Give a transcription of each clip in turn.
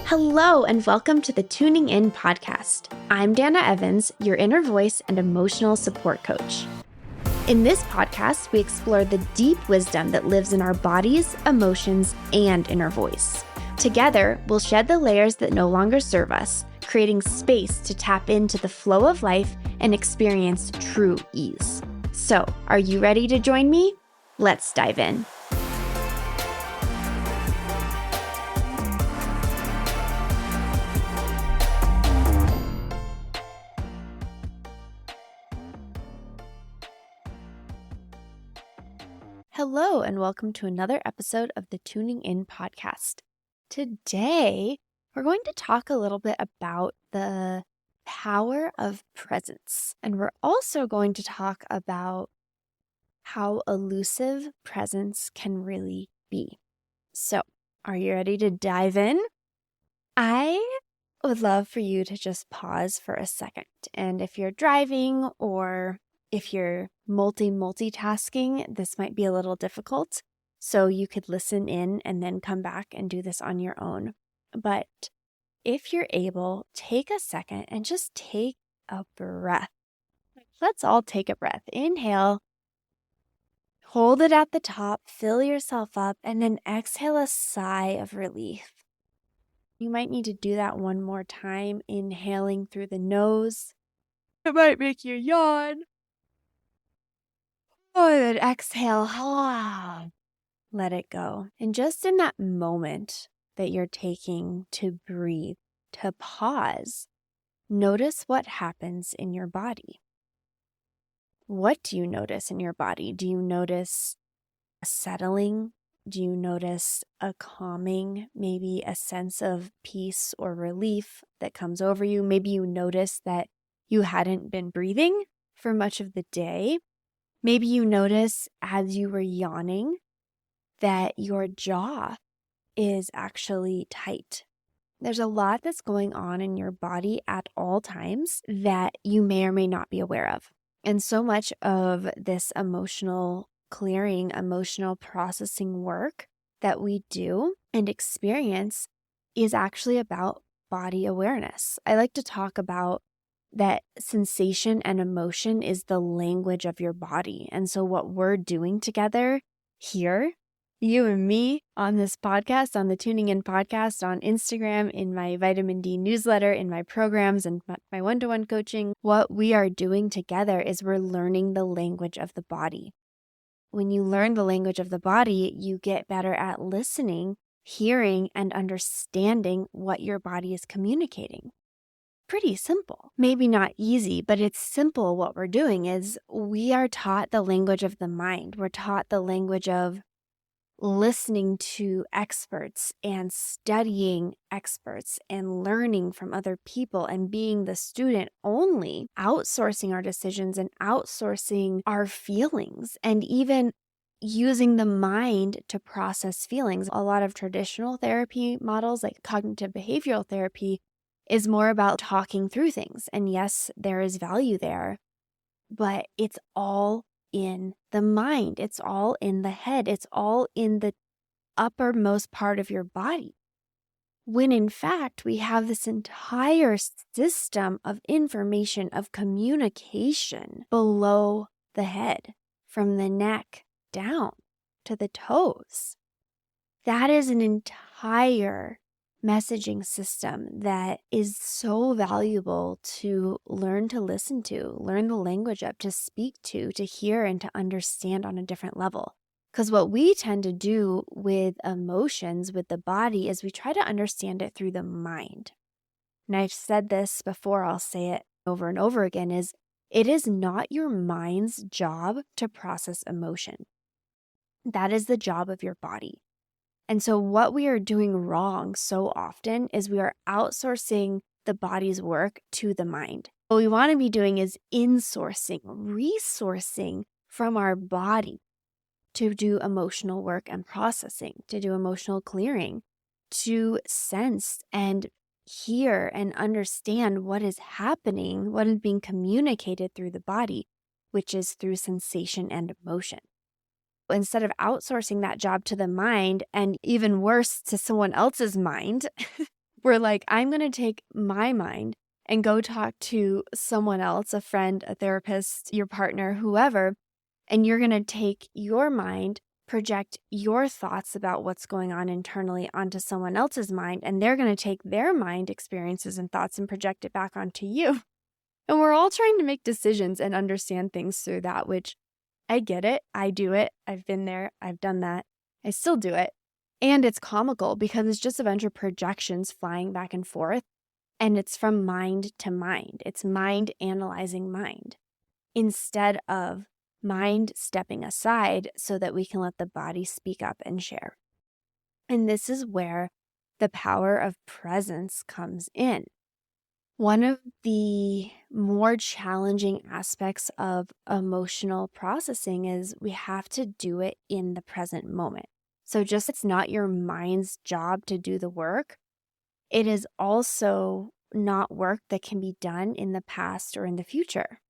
Hello, and welcome to the Tuning In podcast. I'm Dana Evans, your inner voice and emotional support coach. In this podcast, we explore the deep wisdom that lives in our bodies, emotions, and inner voice. Together, we'll shed the layers that no longer serve us, creating space to tap into the flow of life and experience true ease. So, are you ready to join me? Let's dive in. Hello, and welcome to another episode of the Tuning In podcast. Today, we're going to talk a little bit about the power of presence, and we're also going to talk about how elusive presence can really be. So, are you ready to dive in? I would love for you to just pause for a second, and if you're driving or if you're multitasking, this might be a little difficult, so you could listen in and then come back and do this on your own. But if you're able, take a second and just take a breath. Let's all take a breath. Inhale, hold it at the top, fill yourself up, and then exhale a sigh of relief. You might need to do that one more time, inhaling through the nose. It might make you yawn. Good. Exhale. Let it go. And just in that moment that you're taking to breathe, to pause, notice what happens in your body. What do you notice in your body? Do you notice a settling? Do you notice a calming, maybe a sense of peace or relief that comes over you? Maybe you notice that you hadn't been breathing for much of the day. Maybe you notice as you were yawning that your jaw is actually tight. There's a lot that's going on in your body at all times that you may or may not be aware of. And so much of this emotional clearing, emotional processing work that we do and experience is actually about body awareness. I like to talk about that sensation and emotion is the language of your body. And so what we're doing together here, you and me on this podcast, on the Tuning In podcast, on Instagram, in my vitamin D newsletter, in my programs and my one-to-one coaching, what we are doing together is we're learning the language of the body. When you learn the language of the body, you get better at listening, hearing, and understanding what your body is communicating. Pretty simple. Maybe not easy, but it's simple. What we're doing is we are taught the language of the mind. We're taught the language of listening to experts and studying experts and learning from other people and being the student only, outsourcing our decisions and outsourcing our feelings and even using the mind to process feelings. A lot of traditional therapy models like cognitive behavioral therapy is more about talking through things. And yes, there is value there, but it's all in the mind. It's all in the head. It's all in the uppermost part of your body. When in fact, we have this entire system of information, of communication below the head, from the neck down to the toes. That is an entire messaging system that is so valuable to learn to listen to, learn the language of, to speak to hear and to understand on a different level. Because what we tend to do with emotions, with the body, is we try to understand it through the mind. And I've said this before, I'll say it over and over again, is it is not your mind's job to process emotion. That is the job of your body. And so what we are doing wrong so often is we are outsourcing the body's work to the mind. What we want to be doing is insourcing, resourcing from our body to do emotional work and processing, to do emotional clearing, to sense and hear and understand what is happening, what is being communicated through the body, which is through sensation and emotion. Instead of outsourcing that job to the mind, and even worse, to someone else's mind, We're like, I'm going to take my mind and go talk to someone else, a friend, a therapist, your partner, whoever, and you're going to take your mind, project your thoughts about what's going on internally onto someone else's mind, and they're going to take their mind experiences and thoughts and project it back onto you. And we're all trying to make decisions and understand things through that, which I get it. I do it. I've been there. I've done that. I still do it. And it's comical because it's just a bunch of projections flying back and forth. And it's from mind to mind. It's mind analyzing mind instead of mind stepping aside so that we can let the body speak up and share. And this is where the power of presence comes in. One of the more challenging aspects of emotional processing is we have to do it in the present moment. So just it's not your mind's job to do the work. It is also not work that can be done in the past or in the future.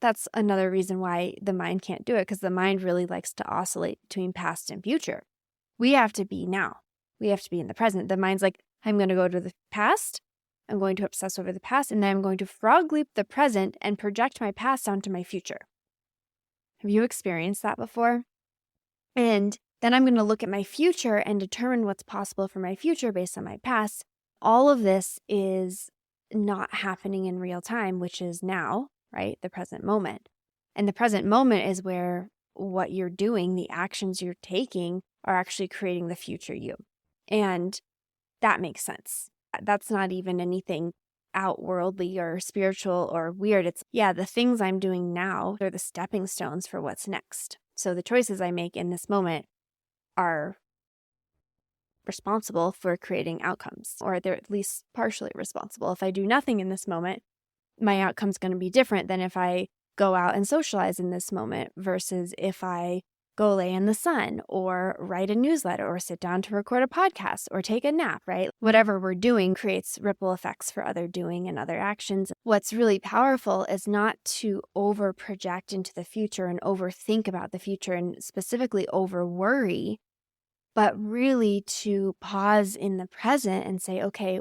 That's another reason why the mind can't do it, because the mind really likes to oscillate between past and future. We have to be now. We have to be in the present. The mind's like, I'm going to go to the past. I'm going to obsess over the past, and then I'm going to frog leap the present and project my past onto my future. Have you experienced that before? And then I'm going to look at my future and determine what's possible for my future based on my past. All of this is not happening in real time, which is now, right? The present moment. And the present moment is where what you're doing, the actions you're taking, are actually creating the future you. And that makes sense. That's not even anything outworldly or spiritual or weird. It's, the things I'm doing now are the stepping stones for what's next. So the choices I make in this moment are responsible for creating outcomes, or they're at least partially responsible. If I do nothing in this moment, my outcome's going to be different than if I go out and socialize in this moment versus if I go lay in the sun or write a newsletter or sit down to record a podcast or take a nap, right? Whatever we're doing creates ripple effects for other doing and other actions. What's really powerful is not to over project into the future and overthink about the future and specifically over worry, but really to pause in the present and say, okay,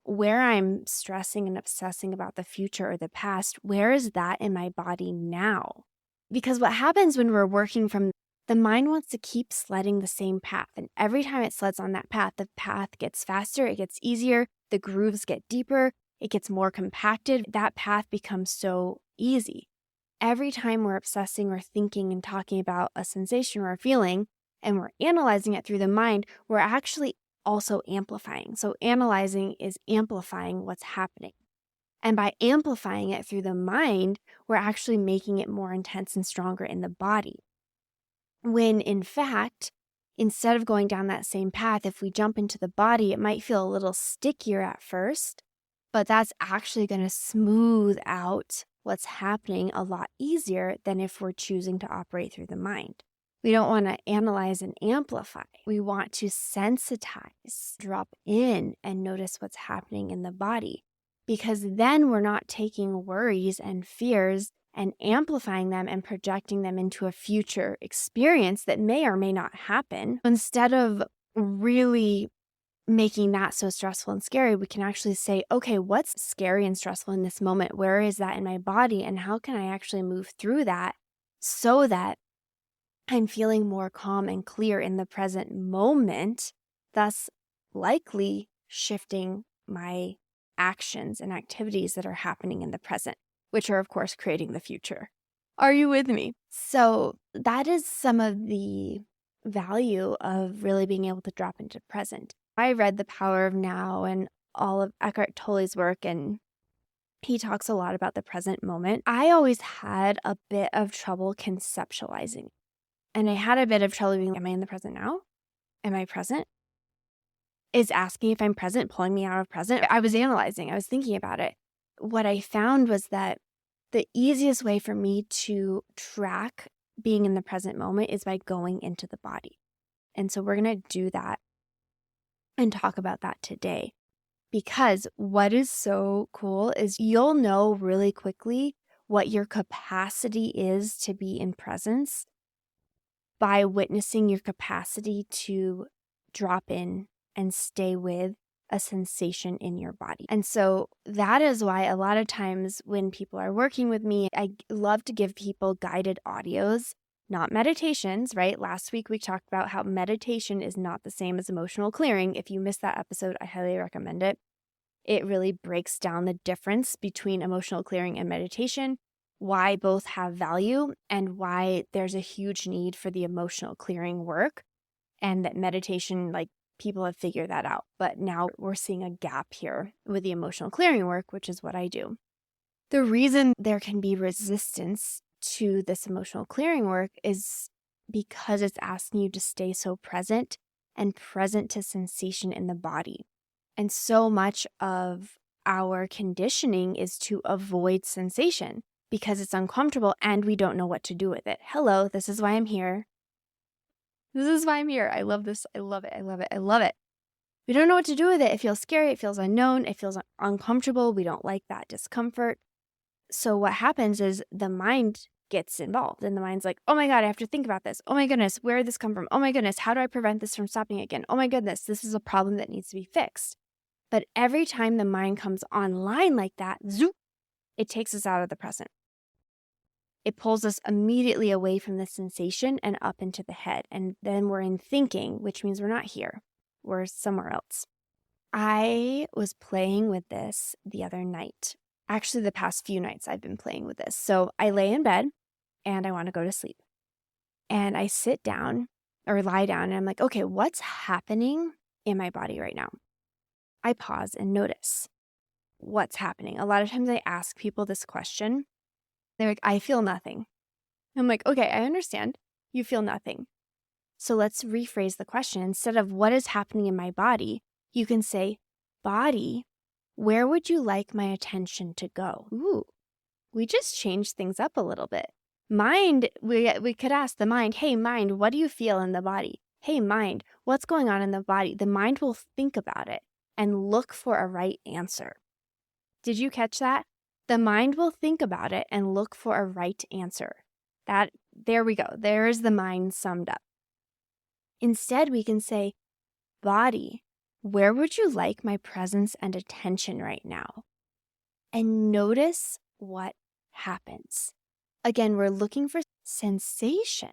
where I'm stressing and obsessing about the future or the past, where is that in my body now? Because what happens when we're working from the mind wants to keep sledding the same path. And every time it sleds on that path, the path gets faster, it gets easier, the grooves get deeper, it gets more compacted. That path becomes so easy. Every time we're obsessing or thinking and talking about a sensation or a feeling, and we're analyzing it through the mind, we're actually also amplifying. So analyzing is amplifying what's happening. And by amplifying it through the mind, we're actually making it more intense and stronger in the body. When in fact, instead of going down that same path, if we jump into the body, it might feel a little stickier at first, but that's actually going to smooth out what's happening a lot easier than if we're choosing to operate through the mind. We don't want to analyze and amplify. We want to sensitize, drop in, and notice what's happening in the body. Because then we're not taking worries and fears and amplifying them and projecting them into a future experience that may or may not happen. Instead of really making that so stressful and scary, we can actually say, okay, what's scary and stressful in this moment? Where is that in my body? And how can I actually move through that so that I'm feeling more calm and clear in the present moment, thus likely shifting my actions and activities that are happening in the present, which are, of course, creating the future. Are you with me? So that is some of the value of really being able to drop into present. I read The Power of Now and all of Eckhart Tolle's work, and he talks a lot about the present moment. I always had a bit of trouble conceptualizing. And I had a bit of trouble being, am I in the present now? Am I present? Is asking if I'm present pulling me out of present? I was analyzing, I was thinking about it. What I found was that the easiest way for me to track being in the present moment is by going into the body. And so we're going to do that and talk about that today. Because what is so cool is you'll know really quickly what your capacity is to be in presence by witnessing your capacity to drop in and stay with a sensation in your body. And so that is why a lot of times when people are working with me, I love to give people guided audios, not meditations, right? Last week we talked about how meditation is not the same as emotional clearing. If you missed that episode, I highly recommend it. It really breaks down the difference between emotional clearing and meditation, why both have value, and why there's a huge need for the emotional clearing work, and that meditation, like, people have figured that out. But now we're seeing a gap here with the emotional clearing work, which is what I do. The reason there can be resistance to this emotional clearing work is because it's asking you to stay so present and present to sensation in the body. And so much of our conditioning is to avoid sensation because it's uncomfortable and we don't know what to do with it. Hello, this is why I'm here. This is why I'm here. I love this. I love it. I love it. I love it. We don't know what to do with it. It feels scary. It feels unknown. It feels uncomfortable. We don't like that discomfort. So what happens is the mind gets involved, and the mind's like, oh my God, I have to think about this. Oh my goodness, where did this come from? Oh my goodness, how do I prevent this from stopping again? Oh my goodness, this is a problem that needs to be fixed. But every time the mind comes online like that, zoop, it takes us out of the present. It pulls us immediately away from the sensation and up into the head. And then we're in thinking, which means we're not here. We're somewhere else. I was playing with this the other night. Actually, the past few nights I've been playing with this. So I lay in bed and I want to go to sleep. And I sit down or lie down and I'm like, okay, what's happening in my body right now? I pause and notice what's happening. A lot of times I ask people this question. They're like, I feel nothing. I'm like, okay, I understand. You feel nothing. So let's rephrase the question. Instead of what is happening in my body, you can say, body, where would you like my attention to go? Ooh, we just changed things up a little bit. Mind, we could ask the mind, hey, mind, what do you feel in the body? Hey, mind, what's going on in the body? The mind will think about it and look for a right answer. Did you catch that? The mind will think about it and look for a right answer. There we go. There is the mind summed up. Instead, we can say, body, where would you like my presence and attention right now? And notice what happens. Again, we're looking for sensation.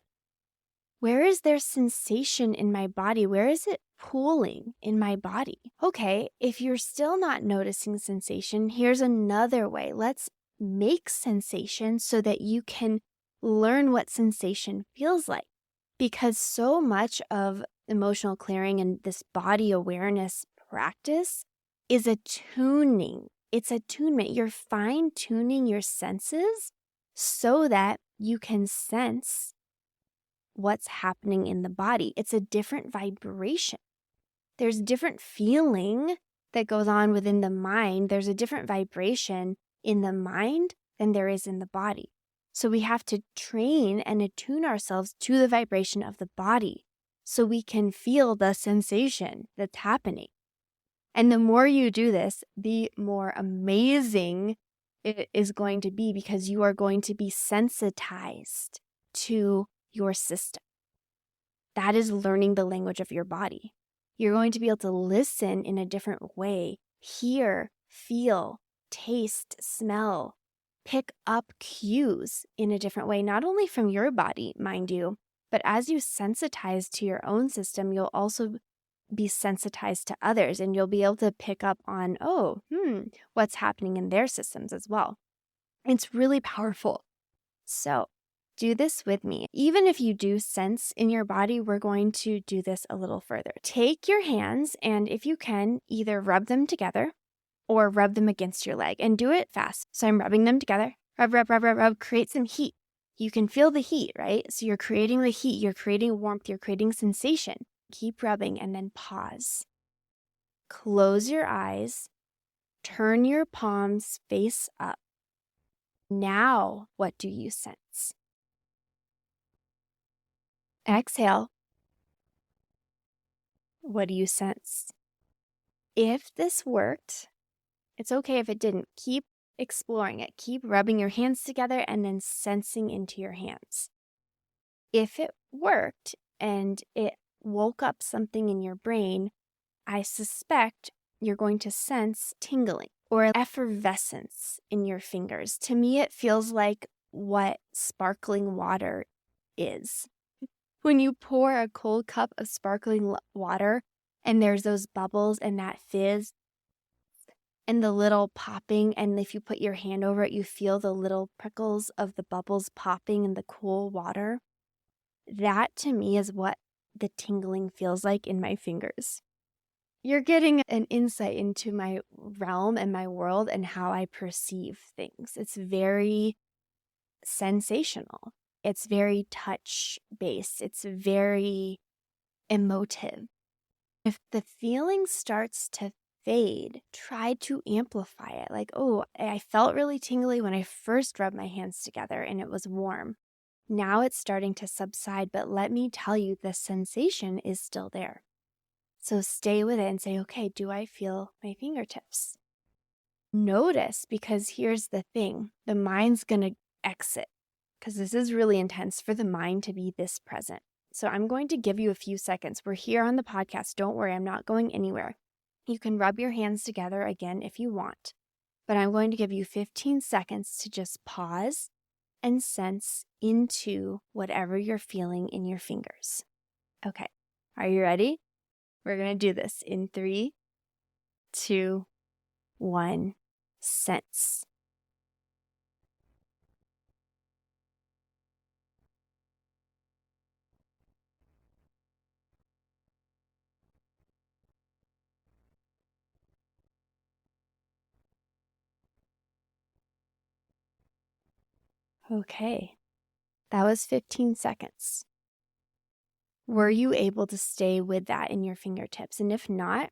Where is there sensation in my body? Where is it pooling in my body? Okay, if you're still not noticing sensation, here's another way. Let's make sensation so that you can learn what sensation feels like. Because so much of emotional clearing and this body awareness practice is attuning. It's attunement. You're fine-tuning your senses so that you can sense what's happening in the body. It's a different vibration. There's different feeling that goes on within the mind. There's a different vibration in the mind than there is in the body. So we have to train and attune ourselves to the vibration of the body so we can feel the sensation that's happening. And the more you do this, the more amazing it is going to be because you are going to be sensitized to your system. That is learning the language of your body. You're going to be able to listen in a different way, hear, feel, taste, smell, pick up cues in a different way, not only from your body, mind you, but as you sensitize to your own system, you'll also be sensitized to others and you'll be able to pick up on, what's happening in their systems as well. It's really powerful. So do this with me. Even if you do sense in your body, we're going to do this a little further. Take your hands and if you can, either rub them together or rub them against your leg and do it fast. So I'm rubbing them together. Rub, rub, rub, rub, rub. Create some heat. You can feel the heat, right? So you're creating the heat. You're creating warmth. You're creating sensation. Keep rubbing and then pause. Close your eyes. Turn your palms face up. Now, what do you sense? Exhale. What do you sense? If this worked, it's okay if it didn't. Keep exploring it. Keep rubbing your hands together and then sensing into your hands. If it worked and it woke up something in your brain, I suspect you're going to sense tingling or effervescence in your fingers. To me, it feels like what sparkling water is. When you pour a cold cup of sparkling water and there's those bubbles and that fizz and the little popping, and if you put your hand over it, you feel the little prickles of the bubbles popping in the cool water. That to me is what the tingling feels like in my fingers. You're getting an insight into my realm and my world and how I perceive things. It's very sensational. It's very touch-based. It's very emotive. If the feeling starts to fade, try to amplify it. Like, oh, I felt really tingly when I first rubbed my hands together and it was warm. Now it's starting to subside, but let me tell you, the sensation is still there. So stay with it and say, okay, do I feel my fingertips? Notice, because here's the thing, the mind's going to exit, because this is really intense for the mind to be this present. So I'm going to give you a few seconds. We're here on the podcast. Don't worry, I'm not going anywhere. You can rub your hands together again if you want, but I'm going to give you 15 seconds to just pause and sense into whatever you're feeling in your fingers. Okay, are you ready? We're going to do this in 3, 2, 1, sense. Okay, that was 15 seconds. Were you able to stay with that in your fingertips? And if not,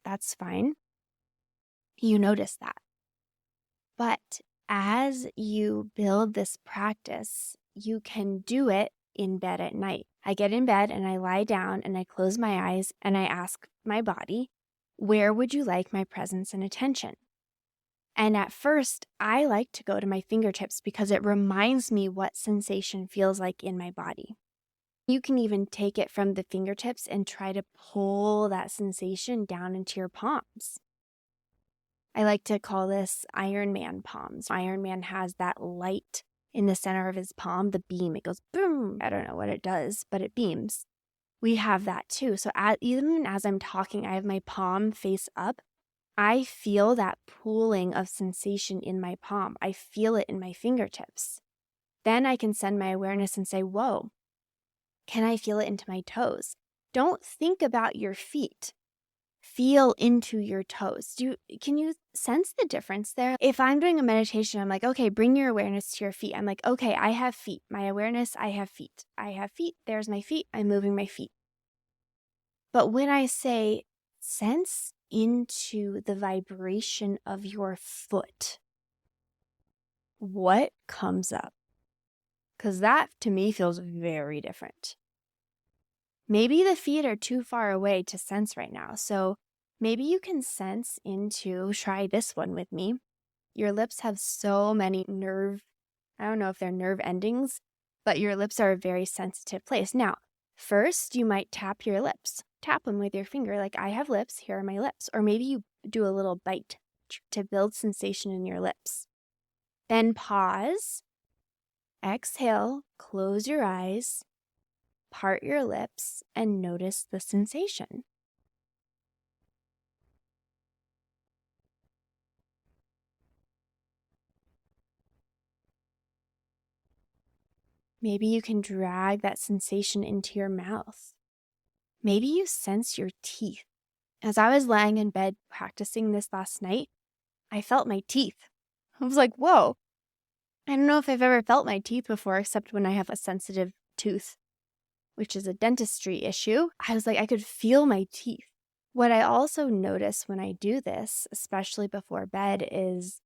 that's fine. You notice that. But as you build this practice, you can do it in bed at night. I get in bed and I lie down and I close my eyes and I ask my body, where would you like my presence and attention? And at first, I like to go to my fingertips because it reminds me what sensation feels like in my body. You can even take it from the fingertips and try to pull that sensation down into your palms. I like to call this Iron Man palms. Iron Man has that light in the center of his palm, the beam. It goes boom. I don't know what it does, but it beams. We have that too. So even as I'm talking, I have my palm face up. I feel that pooling of sensation in my palm. I feel it in my fingertips. Then I can send my awareness and say, whoa, can I feel it into my toes? Don't think about your feet. Feel into your toes. Can you sense the difference there? If I'm doing a meditation, I'm like, okay, bring your awareness to your feet. I'm like, okay, I have feet. My awareness, I have feet. I have feet. There's my feet. I'm moving my feet. But when I say sense into the vibration of your foot, what comes up? Because that to me feels very different. Maybe the feet are too far away to sense right now. So maybe you can sense into, try this one with me. Your lips have so many I don't know if they're nerve endings, but your lips are a very sensitive place. Now, first, you might tap your lips. Tap them with your finger, like I have lips, here are my lips. Or maybe you do a little bite to build sensation in your lips. Then pause, exhale, close your eyes, part your lips, and notice the sensation. Maybe you can drag that sensation into your mouth. Maybe you sense your teeth. As I was lying in bed practicing this last night, I felt my teeth. I was like, whoa. I don't know if I've ever felt my teeth before, except when I have a sensitive tooth, which is a dentistry issue. I was like, I could feel my teeth. What I also notice when I do this, especially before bed, is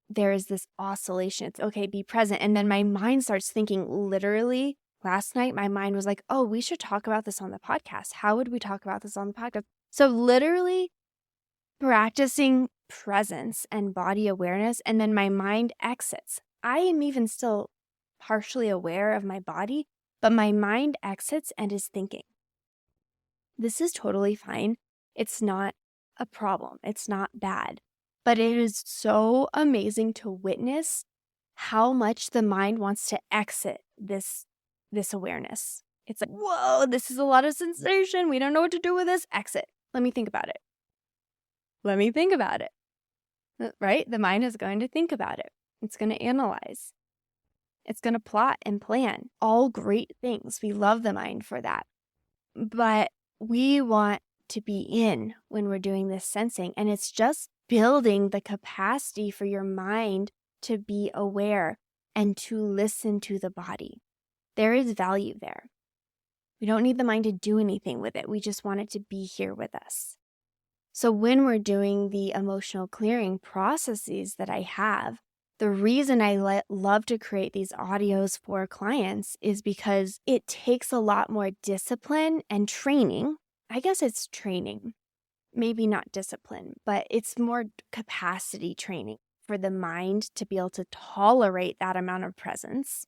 there is this oscillation. It's okay, be present. And then my mind starts thinking literally. Last night, my mind was like, oh, we should talk about this on the podcast. How would we talk about this on the podcast? So literally practicing presence and body awareness, and then my mind exits. I am even still partially aware of my body, but my mind exits and is thinking. This is totally fine. It's not a problem. It's not bad. But it is so amazing to witness how much the mind wants to exit this awareness. It's like, whoa, this is a lot of sensation. We don't know what to do with this. Exit. Let me think about it. Let me think about it. Right? The mind is going to think about it. It's going to analyze. It's going to plot and plan. All great things. We love the mind for that. But we want to be in when we're doing this sensing. And it's just building the capacity for your mind to be aware and to listen to the body. There is value there. We don't need the mind to do anything with it. We just want it to be here with us. So when we're doing the emotional clearing processes that I have, the reason I love to create these audios for clients is because it takes a lot more discipline and training. I guess it's training, maybe not discipline, but it's more capacity training for the mind to be able to tolerate that amount of presence,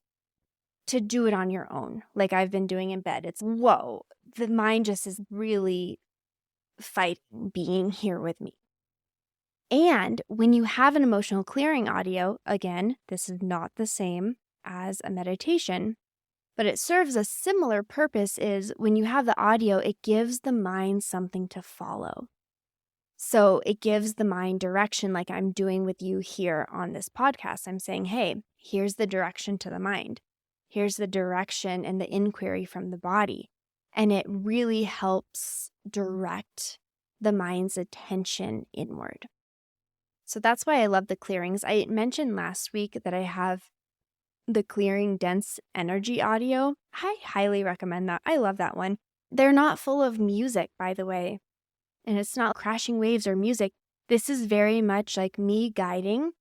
to do it on your own, like I've been doing in bed. It's, whoa, the mind just is really fighting being here with me. And when you have an emotional clearing audio, again, this is not the same as a meditation, but it serves a similar purpose. Is when you have the audio, it gives the mind something to follow. So it gives the mind direction, like I'm doing with you here on this podcast. I'm saying, hey, here's the direction to the mind. Here's the direction and the inquiry from the body. And it really helps direct the mind's attention inward. So that's why I love the clearings. I mentioned last week that I have the clearing dense energy audio. I highly recommend that. I love that one. They're not full of music, by the way. And it's not crashing waves or music. This is very much like me guiding.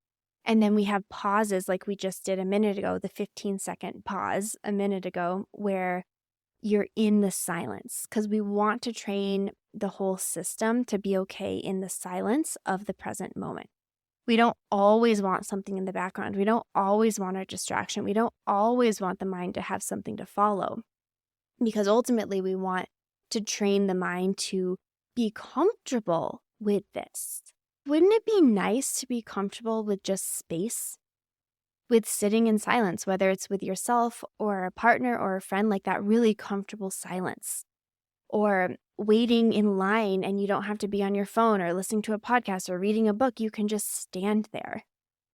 And then we have pauses like we just did a minute ago, the 15-second pause a minute ago, where you're in the silence, because we want to train the whole system to be okay in the silence of the present moment. We don't always want something in the background. We don't always want a distraction. We don't always want the mind to have something to follow, because ultimately we want to train the mind to be comfortable with this. Wouldn't it be nice to be comfortable with just space, with sitting in silence, whether it's with yourself or a partner or a friend, like that really comfortable silence, or waiting in line and you don't have to be on your phone or listening to a podcast or reading a book. You can just stand there.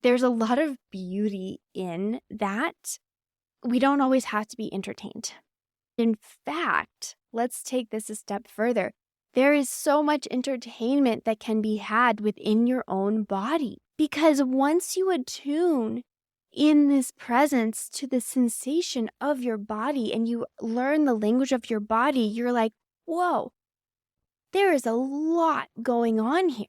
There's a lot of beauty in that. We don't always have to be entertained. In fact, let's take this a step further. There is so much entertainment that can be had within your own body, because once you attune in this presence to the sensation of your body and you learn the language of your body, you're like, whoa, there is a lot going on here.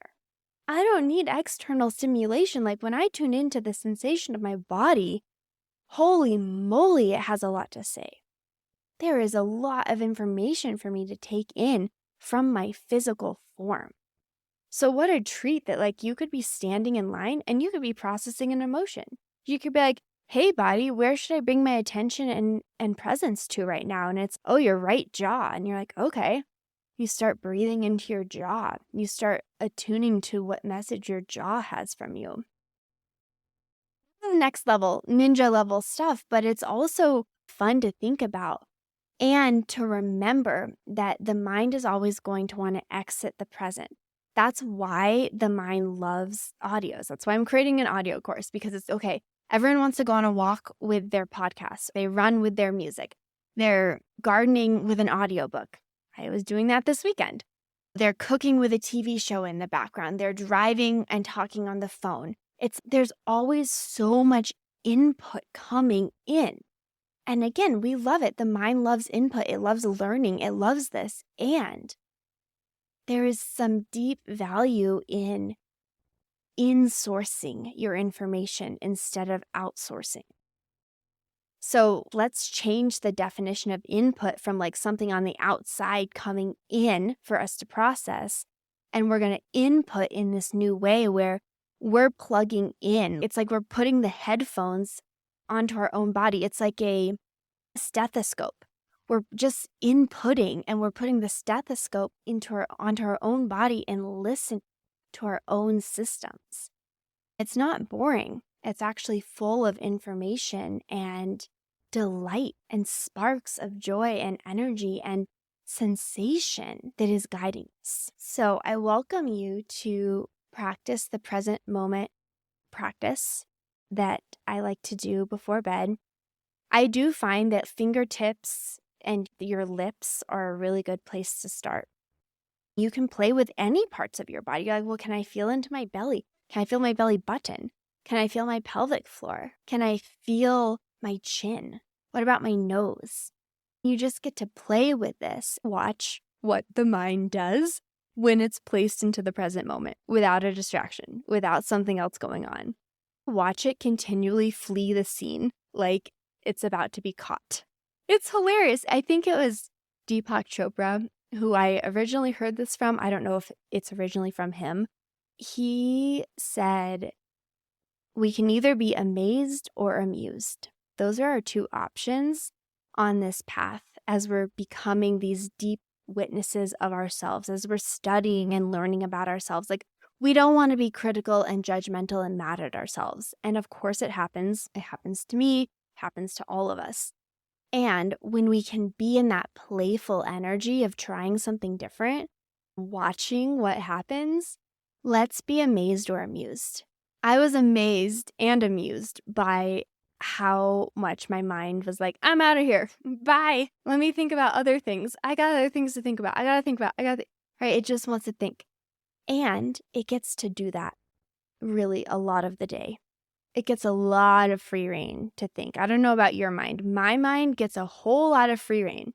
I don't need external stimulation. Like when I tune into the sensation of my body, holy moly, it has a lot to say. There is a lot of information for me to take in from my physical form. So what a treat that like you could be standing in line and you could be processing an emotion. You could be like, hey body, where should I bring my attention and presence to right now? And it's, oh, your right jaw. And you're like, okay. You start breathing into your jaw. You start attuning to what message your jaw has from you. Next level, ninja level stuff, but it's also fun to think about. And to remember that the mind is always going to want to exit the present. That's why the mind loves audios. That's why I'm creating an audio course, because it's okay. Everyone wants to go on a walk with their podcast. They run with their music. They're gardening with an audiobook. I was doing that this weekend. They're cooking with a TV show in the background. They're driving and talking on the phone. There's always so much input coming in. And again, we love it. The mind loves input. It loves learning. It loves this. And there is some deep value in insourcing your information instead of outsourcing. So let's change the definition of input from like something on the outside coming in for us to process. And we're going to input in this new way where we're plugging in. It's like we're putting the headphones onto our own body. It's like a stethoscope. we're just inputting and we're putting the stethoscope onto our own body and listen to our own systems. It's not boring. It's actually full of information and delight and sparks of joy and energy and sensation that is guiding us. So I welcome you to practice the present moment practice that I like to do before bed. I do find that fingertips and your lips are a really good place to start. You can play with any parts of your body. You're like, well, can I feel into my belly? Can I feel my belly button? Can I feel my pelvic floor? Can I feel my chin? What about my nose? You just get to play with this. Watch what the mind does when it's placed into the present moment without a distraction, without something else going on. Watch it continually flee the scene like it's about to be caught. It's hilarious. I think it was Deepak Chopra who I originally heard this from. I don't know if it's originally from him. He said, we can either be amazed or amused. Those are our two options on this path as we're becoming these deep witnesses of ourselves, as we're studying and learning about ourselves. Like, we don't want to be critical and judgmental and mad at ourselves. And of course it happens. It happens to me, it happens to all of us. And when we can be in that playful energy of trying something different, watching what happens, let's be amazed or amused. I was amazed and amused by how much my mind was like, I'm out of here. Bye. Let me think about other things. I got other things to think about. Right? It just wants to think. And it gets to do that really a lot of the day. It gets a lot of free reign to think. I don't know about your mind. My mind gets a whole lot of free reign.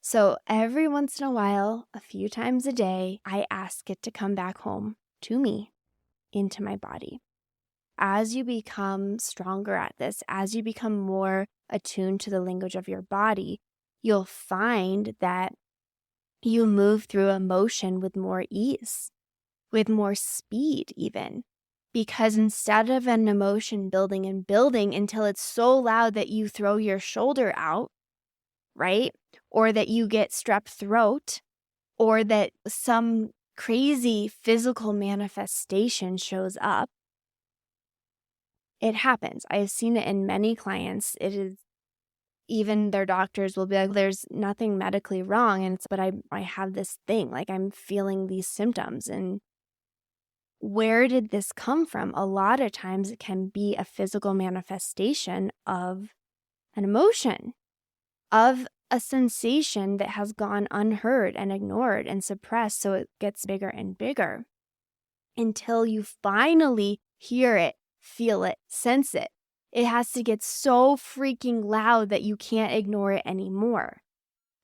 So every once in a while, a few times a day, I ask it to come back home to me, into my body. As you become stronger at this, as you become more attuned to the language of your body, you'll find that you move through emotion with more ease, with more speed even. Because instead of an emotion building and building until it's so loud that you throw your shoulder out, right? Or that you get strep throat, or that some crazy physical manifestation shows up, it happens. I have seen it in many clients. It is even their doctors will be like, there's nothing medically wrong. But I have this thing, like I'm feeling these symptoms. And where did this come from? A lot of times it can be a physical manifestation of an emotion, of a sensation that has gone unheard and ignored and suppressed. So it gets bigger and bigger until you finally hear it, feel it, sense it. It has to get so freaking loud that you can't ignore it anymore.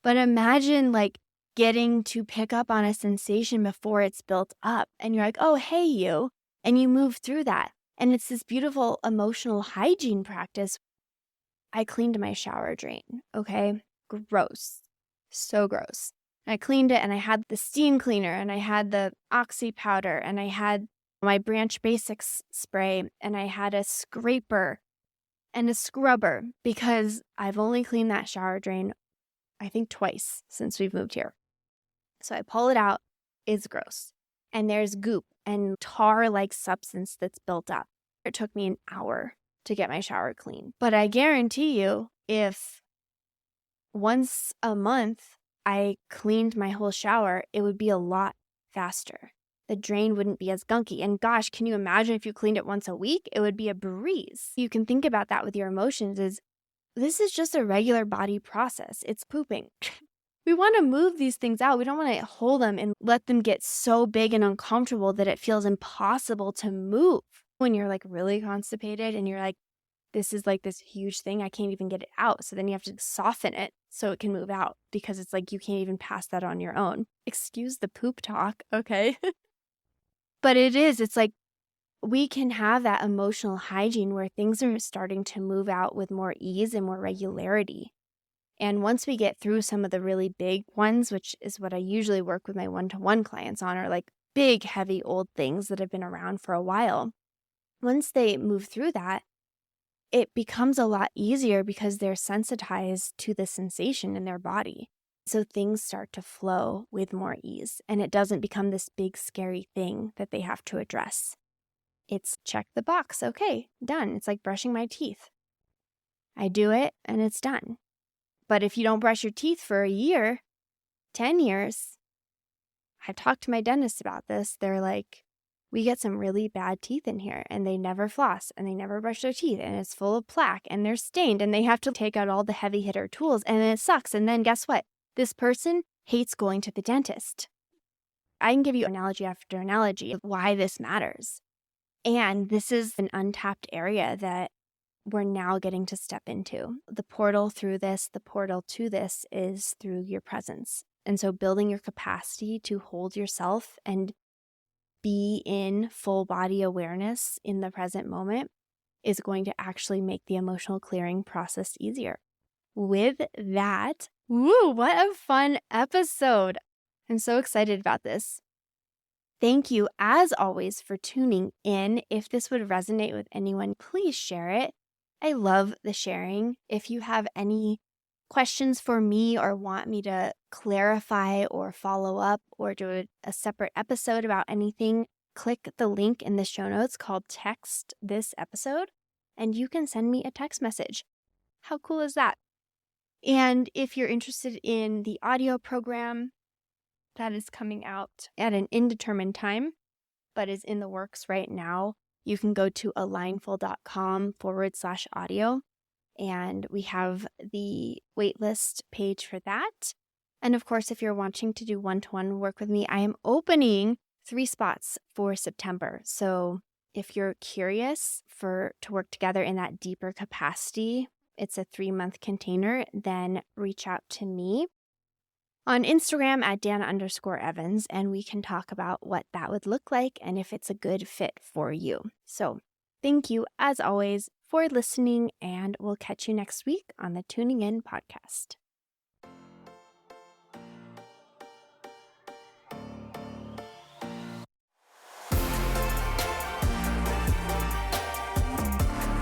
But imagine like getting to pick up on a sensation before it's built up. And you're like, oh, hey, you. And you move through that. And it's this beautiful emotional hygiene practice. I cleaned my shower drain, okay? Gross. So gross. I cleaned it and I had the steam cleaner and I had the oxy powder and I had my Branch Basics spray and I had a scraper and a scrubber because I've only cleaned that shower drain, I think twice since we've moved here. So I pull it out. It's gross. And there's goop and tar-like substance that's built up. It took me an hour to get my shower clean. But I guarantee you, if once a month I cleaned my whole shower, it would be a lot faster. The drain wouldn't be as gunky. And gosh, can you imagine if you cleaned it once a week? It would be a breeze. You can think about that with your emotions this is just a regular body process. It's pooping. We want to move these things out. We don't want to hold them and let them get so big and uncomfortable that it feels impossible to move. When you're like really constipated and you're like, this is like this huge thing, I can't even get it out. So then you have to soften it so it can move out because it's like you can't even pass that on your own. Excuse the poop talk, okay? But it's like we can have that emotional hygiene where things are starting to move out with more ease and more regularity. And once we get through some of the really big ones, which is what I usually work with my one-to-one clients on, are like big, heavy, old things that have been around for a while. Once they move through that, it becomes a lot easier because they're sensitized to the sensation in their body. So things start to flow with more ease, and it doesn't become this big scary thing that they have to address. It's check the box. Okay, done. It's like brushing my teeth. I do it and it's done. But if you don't brush your teeth for a year, 10 years, I talked to my dentist about this. They're like, we get some really bad teeth in here and they never floss and they never brush their teeth and it's full of plaque and they're stained and they have to take out all the heavy hitter tools and it sucks. And then guess what? This person hates going to the dentist. I can give you analogy after analogy of why this matters. And this is an untapped area that we're now getting to step into. The portal through this, the portal to this is through your presence. And so building your capacity to hold yourself and be in full body awareness in the present moment is going to actually make the emotional clearing process easier. With that, what a fun episode. I'm so excited about this. Thank you, as always, for tuning in. If this would resonate with anyone, please share it. I love the sharing. If you have any questions for me or want me to clarify or follow up or do a separate episode about anything, click the link in the show notes called Text This Episode, and you can send me a text message. How cool is that? And if you're interested in the audio program, that is coming out at an indeterminate time, but is in the works right now. You can go to alignful.com/audio, and we have the waitlist page for that. And of course, if you're wanting to do one-to-one work with me, I am opening 3 spots for September. So if you're curious to work together in that deeper capacity, it's a 3-month container, then reach out to me on Instagram at Dana_Evans, and we can talk about what that would look like and if it's a good fit for you. So thank you, as always, for listening, and we'll catch you next week on the Tuning In podcast.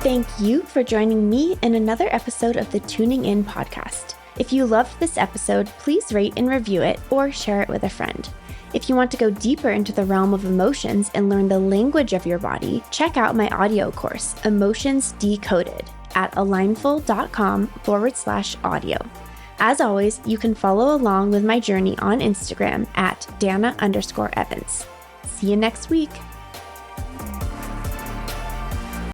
Thank you for joining me in another episode of the Tuning In podcast. If you loved this episode, please rate and review it or share it with a friend. If you want to go deeper into the realm of emotions and learn the language of your body, check out my audio course, Emotions Decoded, at alignful.com/audio. As always, you can follow along with my journey on Instagram at Dana_Evans. See you next week.